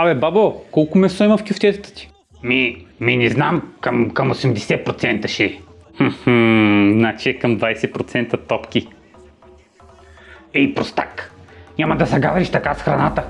Абе, бабо, колко месо има в кюфтетата ти? Ми не знам, към 80% ще. Значи е към 20% топки. Ей, простак! Няма да загавриш така с храната!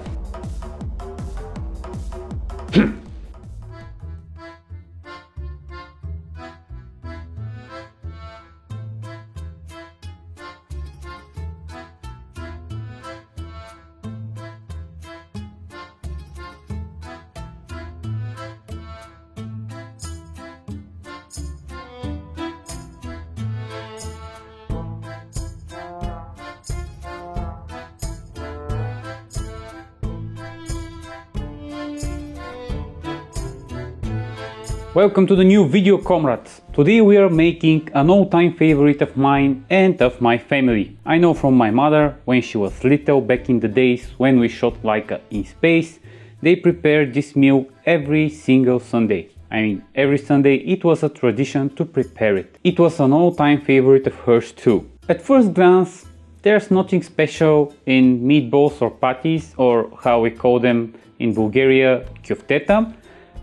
Welcome to the new video, comrades! Today we are making an all-time favorite of mine and of my family. I know from my mother, when she was little back in the days when we shot Laika in space, they prepared this meal every single Sunday. I mean, every Sunday it was a tradition to prepare it. It was an all-time favorite of hers too. At first glance, there's nothing special in meatballs or patties, or how we call them in Bulgaria, kofteta.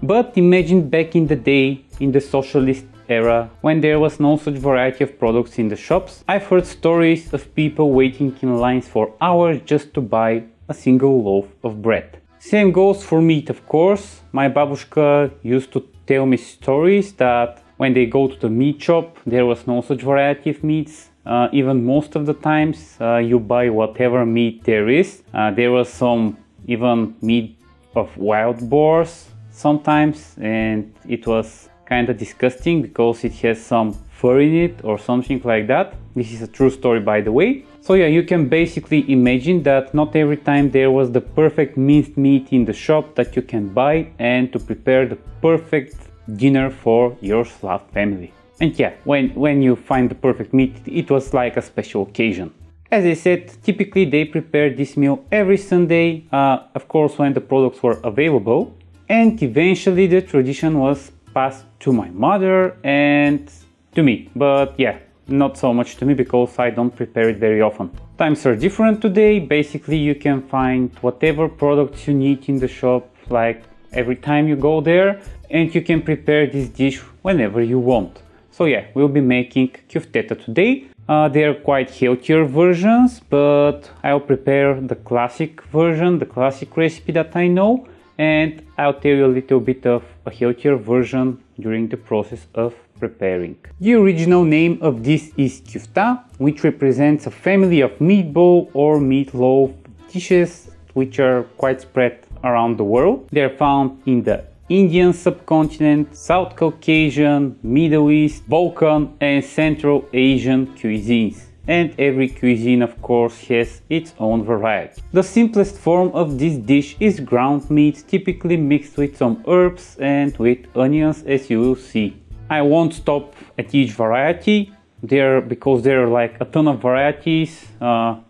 But imagine back in the day, in the socialist era, when there was no such variety of products in the shops. I've heard stories of people waiting in lines for hours just to buy a single loaf of bread. Same goes for meat, of course. My Babushka used to tell me stories that when they go to the meat shop, there was no such variety of meats. Even most of the times you buy whatever meat there is. There was some even meat of wild boars sometimes, and it was kind of disgusting because it has some fur in it or something like that. This is a true story, by the way. So yeah, you can basically imagine that not every time there was the perfect minced meat in the shop that you can buy and to prepare the perfect dinner for your Slav family. And yeah, when you find the perfect meat, it was like a special occasion. As I said, typically they prepared this meal every Sunday, of course when the products were available. And eventually the tradition was passed to my mother and to me. But yeah, not so much to me because I don't prepare it very often. Times are different today. Basically you can find whatever products you need in the shop, like every time you go there, and you can prepare this dish whenever you want. So yeah, we'll be making kofteta today. They are quite healthier versions, but I'll prepare the classic version, the classic recipe that I know. And I'll tell you a little bit of a healthier version during the process of preparing. The original name of this is Köfte, which represents a family of meatball or meatloaf dishes which are quite spread around the world. They're found in the Indian subcontinent, South Caucasian, Middle East, Balkan and Central Asian cuisines. And every cuisine of course has its own variety. The simplest form of this dish is ground meat, typically mixed with some herbs and with onions, as you will see. I won't stop at each variety because there are like a ton of varieties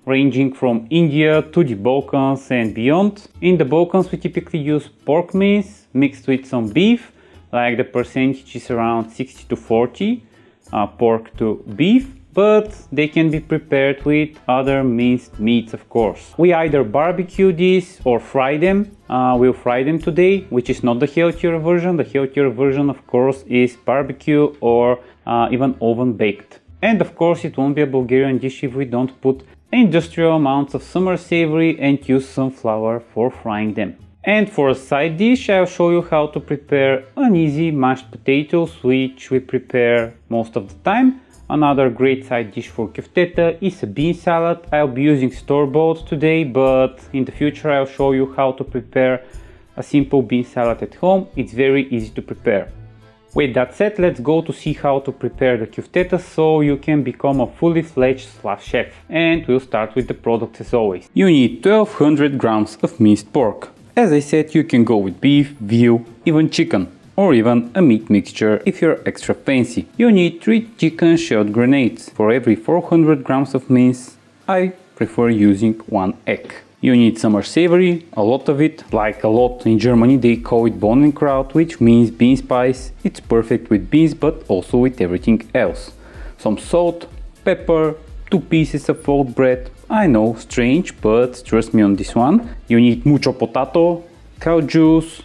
ranging from India to the Balkans and beyond. In the Balkans we typically use pork mince mixed with some beef, like the percentage is around 60 to 40 pork to beef. But they can be prepared with other minced meats, of course. We either barbecue these or fry them. We'll fry them today, which is not the healthier version. The healthier version, of course, is barbecue or even oven baked. And of course, it won't be a Bulgarian dish if we don't put industrial amounts of summer savory and use some flour for frying them. And for a side dish, I'll show you how to prepare an easy mashed potatoes, which we prepare most of the time. Another great side dish for kofteta is a bean salad. I'll be using store-bought today, but in the future I'll show you how to prepare a simple bean salad at home. It's very easy to prepare. With that said, let's go to see how to prepare the kofteta so you can become a fully fledged Slav chef. And we'll start with the products as always. You need 1200 grams of minced pork. As I said, you can go with beef, veal, even chicken, or even a meat mixture if you're extra fancy. You need 3 chicken shelled grenades. For every 400 grams of mince, I prefer using 1 egg. You need summer savory, a lot of it, like a lot in Germany they call it Bohnenkraut, which means bean spice. It's perfect with beans but also with everything else. Some salt, pepper, 2 pieces of oat bread. I know, strange, but trust me on this one. You need mucho potato, cow juice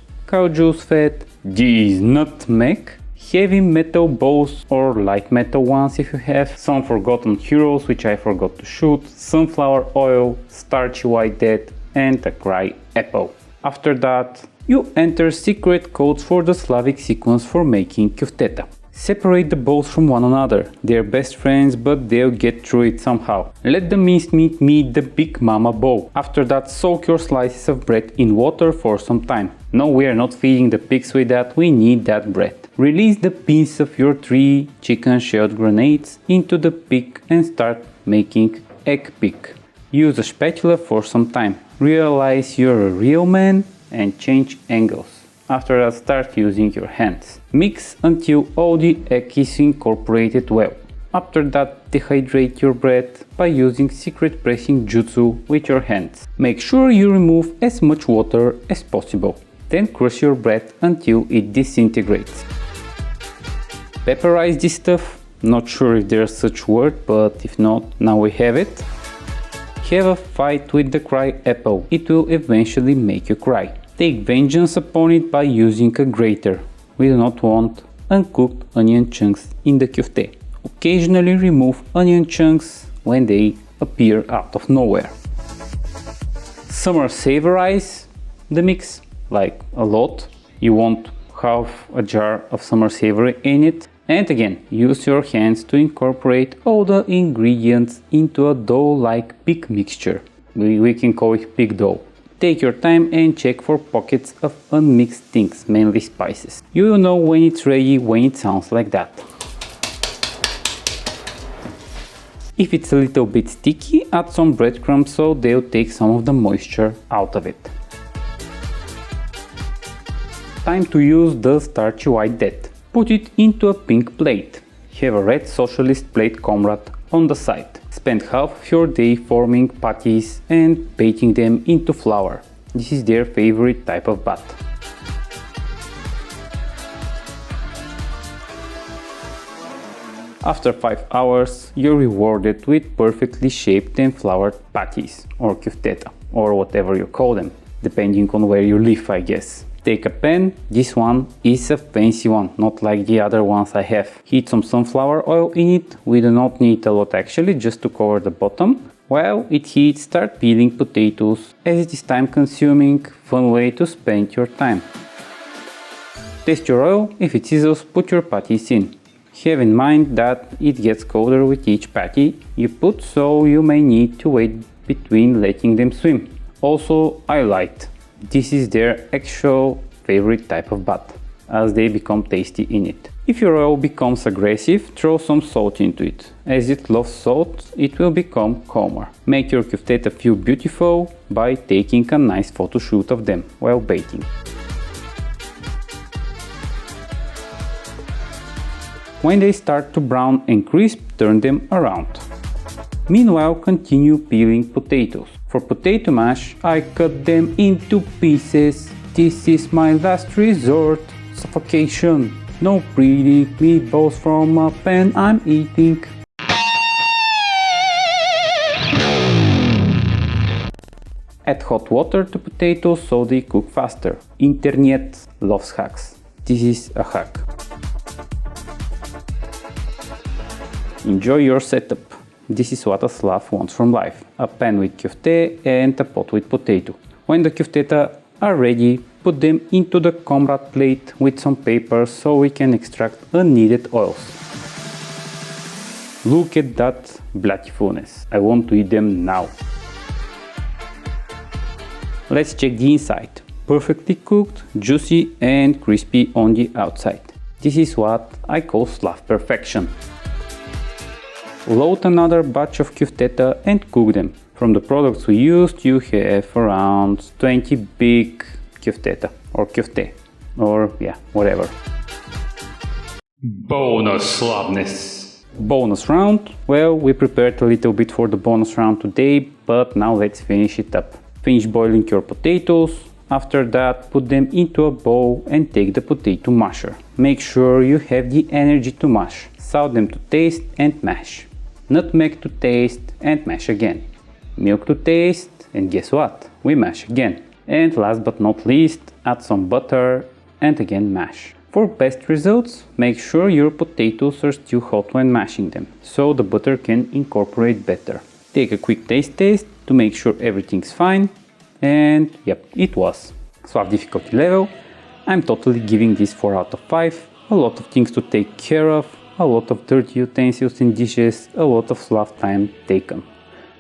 fat, this nutmeg, heavy metal balls or light metal ones if you have, some forgotten heroes which I forgot to shoot, sunflower oil, starchy white dead, and a cry apple. After that, you enter secret codes for the Slavic sequence for making kofteta. Separate the balls from one another. They're best friends, but they'll get through it somehow. Let the minced meat meet the big mama bowl. After that, soak your slices of bread in water for some time. No, we are not feeding the pigs with that, we need that bread. Release the pins of your 3 chicken shelled grenades into the pig and start making egg pig. Use a spatula for some time. Realize you're a real man and change angles. After that, start using your hands. Mix until all the egg is incorporated well. After that, dehydrate your bread by using secret pressing jutsu with your hands. Make sure you remove as much water as possible. Then crush your bread until it disintegrates. Pepperize this stuff. Not sure if there's such word, but if not, now we have it. Have a fight with the cry apple. It will eventually make you cry. Take vengeance upon it by using a grater. We do not want uncooked onion chunks in the köfte. Occasionally remove onion chunks when they appear out of nowhere. Summer savorize the mix, like a lot. You want half a jar of summer savory in it. And again, use your hands to incorporate all the ingredients into a dough-like pig mixture. We can call it pig dough. Take your time and check for pockets of unmixed things, mainly spices. You will know when it's ready when it sounds like that. If it's a little bit sticky, add some breadcrumbs so they'll take some of the moisture out of it. Time to use the starchy white dead. Put it into a pink plate. Have a red socialist plate comrade on the side. Spend half of your day forming patties and baking them into flour. This is their favorite type of bat. After 5 hours, you're rewarded with perfectly shaped and floured patties, or kofteta, or whatever you call them, depending on where you live, I guess. Take a pan, this one is a fancy one, not like the other ones I have. Heat some sunflower oil in it, we do not need a lot actually, just to cover the bottom. While it heats, start peeling potatoes, as it is time consuming, fun way to spend your time. Test your oil, if it sizzles, put your patties in. Have in mind that it gets colder with each patty you put, so you may need to wait between letting them swim. Also, I lied. This is their actual favorite type of bat, as they become tasty in it. If your oil becomes aggressive, throw some salt into it. As it loves salt, it will become calmer. Make your kofteta feel beautiful by taking a nice photo shoot of them while baking. When they start to brown and crisp, turn them around. Meanwhile, continue peeling potatoes. For potato mash, I cut them into pieces. This is my last resort. Suffocation. No pretty meatballs from a pan I'm eating. Add hot water to potatoes so they cook faster. Internet loves hacks. This is a hack. Enjoy your setup. This is what a Slav wants from life. A pan with köfte and a pot with potato. When the köfteta are ready, put them into the comrade plate with some paper so we can extract unneeded oils. Look at that beautifulness. I want to eat them now. Let's check the inside. Perfectly cooked, juicy and crispy on the outside. This is what I call Slav perfection. Load another batch of köfteta and cook them. From the products we used, you have around 20 big köfteta or köfte, or yeah, whatever. Bonus Slavness! Bonus round? Well, we prepared a little bit for the bonus round today, but now let's finish it up. Finish boiling your potatoes. After that, put them into a bowl and take the potato masher. Make sure you have the energy to mash. Salt them to taste and mash. Nutmeg to taste and mash again. Milk to taste, and guess what? We mash again. And last but not least, add some butter and again mash. For best results, make sure your potatoes are still hot when mashing them, so the butter can incorporate better. Take a quick taste to make sure everything's fine, and yep, it was. Slav difficulty level, I'm totally giving this 4 out of 5. A lot of things to take care of, a lot of dirty utensils and dishes, a lot of Slav time taken.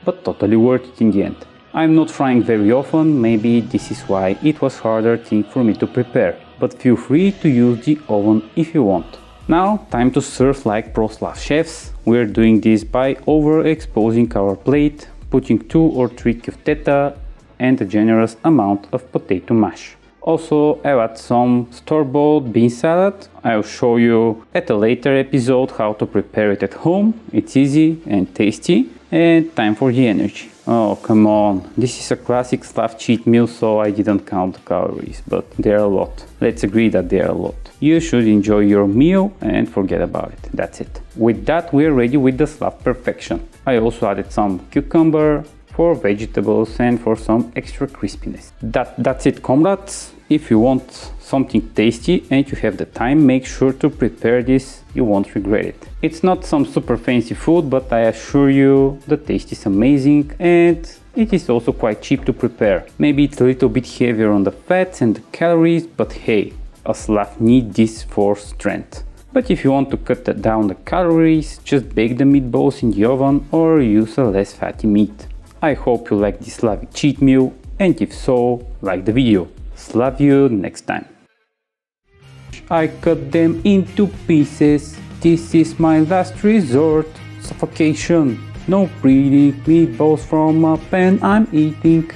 But totally worth it in the end. I'm not frying very often, maybe this is why it was harder thing for me to prepare, but feel free to use the oven if you want. Now, time to serve like pro Slav chefs. We're doing this by overexposing our plate, putting 2 or 3 kofteta and a generous amount of potato mash. Also, I'll add some store-bought bean salad. I'll show you at a later episode how to prepare it at home. It's easy and tasty. And time for the energy. Oh, come on. This is a classic Slav cheat meal, so I didn't count the calories, but there are a lot. Let's agree that there are a lot. You should enjoy your meal and forget about it. That's it. With that, we're ready with the Slav perfection. I also added some cucumber for vegetables and for some extra crispiness. That's it, comrades. If you want something tasty and you have the time, make sure to prepare this, you won't regret it. It's not some super fancy food, but I assure you the taste is amazing and it is also quite cheap to prepare. Maybe it's a little bit heavier on the fats and the calories, but hey, a Slav needs this for strength. But if you want to cut down the calories, just bake the meatballs in the oven or use a less fatty meat. I hope you like this Slavic cheat meal, and if so, like the video. Slav you next time. I cut them into pieces. This is my last resort. Suffocation. No breathing. Meatballs from a pan I'm eating.